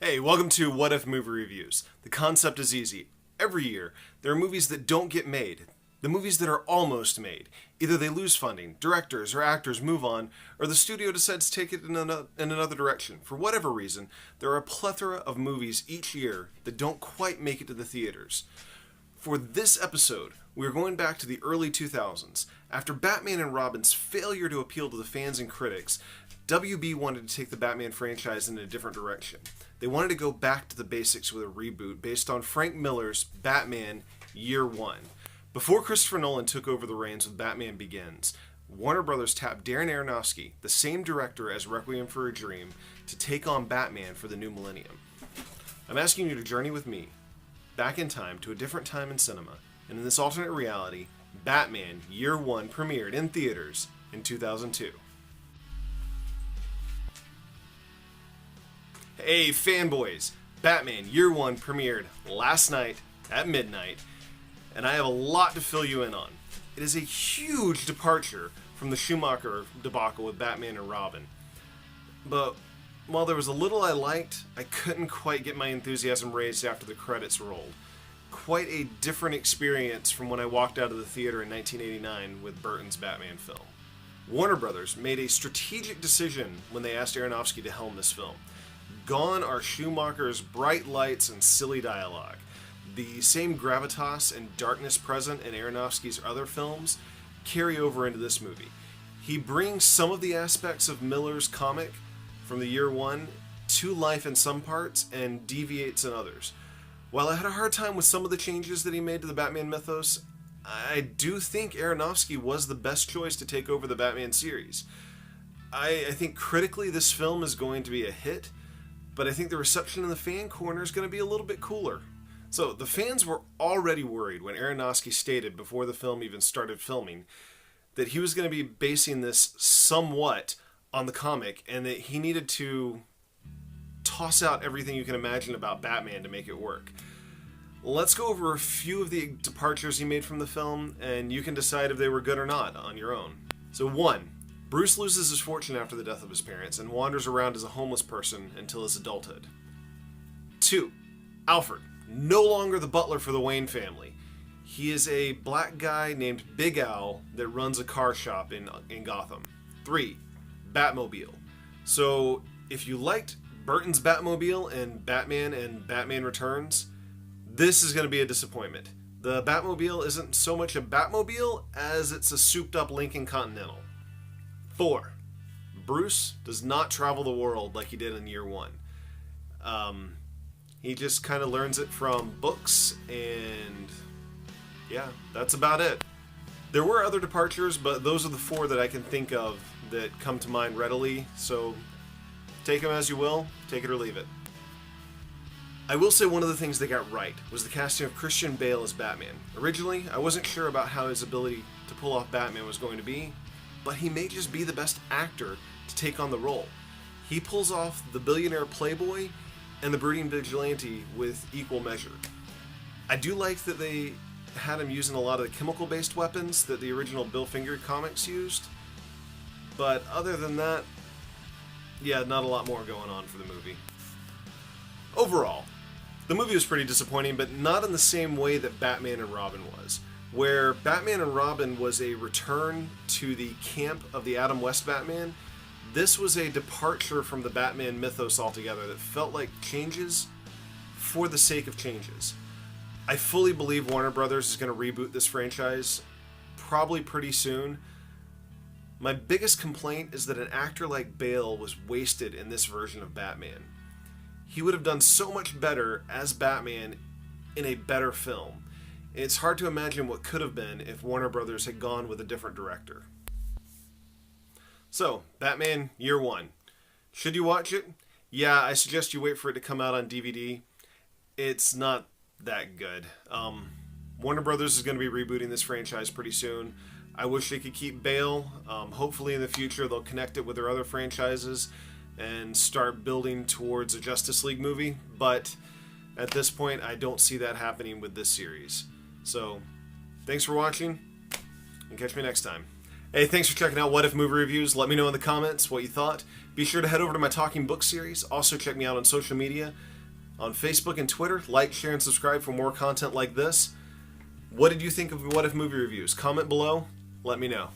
Hey, welcome to What If Movie Reviews. The concept is easy. Every year, there are movies that don't get made. The movies that are almost made. Either they lose funding, directors or actors move on, or the studio decides to take it in another direction. For whatever reason, there are a plethora of movies each year that don't quite make it to the theaters. For this episode, we are going back to the early 2000s. After Batman and Robin's failure to appeal to the fans and critics, WB wanted to take the Batman franchise in a different direction. They wanted to go back to the basics with a reboot based on Frank Miller's Batman Year One. Before Christopher Nolan took over the reins with Batman Begins, Warner Brothers tapped Darren Aronofsky, the same director as Requiem for a Dream, to take on Batman for the new millennium. I'm asking you to journey with me back in time to a different time in cinema, and in this alternate reality, Batman Year One premiered in theaters in 2002. Hey fanboys, Batman Year One premiered last night at midnight, and I have a lot to fill you in on. It is a huge departure from the Schumacher debacle with Batman and Robin. But while there was a little I liked, I couldn't quite get my enthusiasm raised after the credits rolled. Quite a different experience from when I walked out of the theater in 1989 with Burton's Batman film. Warner Brothers made a strategic decision when they asked Aronofsky to helm this film. Gone are Schumacher's bright lights and silly dialogue. The same gravitas and darkness present in Aronofsky's other films carry over into this movie. He brings some of the aspects of Miller's comic from the Year One to life in some parts and deviates in others. While I had a hard time with some of the changes that he made to the Batman mythos, I do think Aronofsky was the best choice to take over the Batman series. I think critically this film is going to be a hit, but I think the reception in the fan corner is going to be a little bit cooler. So, the fans were already worried when Aronofsky stated before the film even started filming that he was going to be basing this somewhat on the comic and that he needed to toss out everything you can imagine about Batman to make it work. Let's go over a few of the departures he made from the film, and you can decide if they were good or not on your own. So 1. Bruce loses his fortune after the death of his parents and wanders around as a homeless person until his adulthood. 2. Alfred, no longer the butler for the Wayne family. He is a black guy named Big Al that runs a car shop in Gotham. 3. Batmobile. So, if you liked Burton's Batmobile and Batman Returns, this is going to be a disappointment. The Batmobile isn't so much a Batmobile as it's a souped-up Lincoln Continental. 4. Bruce does not travel the world like he did in Year One. He just kind of learns it from books, and yeah, that's about it. There were other departures, but those are the 4 that I can think of that come to mind readily, so take them as you will, take it or leave it. I will say one of the things they got right was the casting of Christian Bale as Batman. Originally, I wasn't sure about how his ability to pull off Batman was going to be, but he may just be the best actor to take on the role. He pulls off the billionaire playboy and the brooding vigilante with equal measure. I do like that they had him using a lot of the chemical-based weapons that the original Bill Finger comics used, but other than that, yeah, not a lot more going on for the movie. Overall, the movie was pretty disappointing, but not in the same way that Batman and Robin was. Where Batman and Robin was a return to the camp of the Adam West Batman, this was a departure from the Batman mythos altogether that felt like changes for the sake of changes. I fully believe Warner Brothers is going to reboot this franchise probably pretty soon. My biggest complaint is that an actor like Bale was wasted in this version of Batman. He would have done so much better as Batman in a better film. It's hard to imagine what could have been if Warner Brothers had gone with a different director. So, Batman Year One. Should you watch it? Yeah, I suggest you wait for it to come out on DVD. It's not that good. Warner Brothers is going to be rebooting this franchise pretty soon. I wish they could keep Bale. Hopefully in the future they'll connect it with their other franchises and start building towards a Justice League movie, but at this point I don't see that happening with this series. So, thanks for watching, and catch me next time. Hey, thanks for checking out What If Movie Reviews. Let me know in the comments what you thought. Be sure to head over to my Talking Book series. Also check me out on social media. on Facebook and Twitter. Like, share, and subscribe for more content like this. What did you think of What If Movie Reviews? Comment below. Let me know.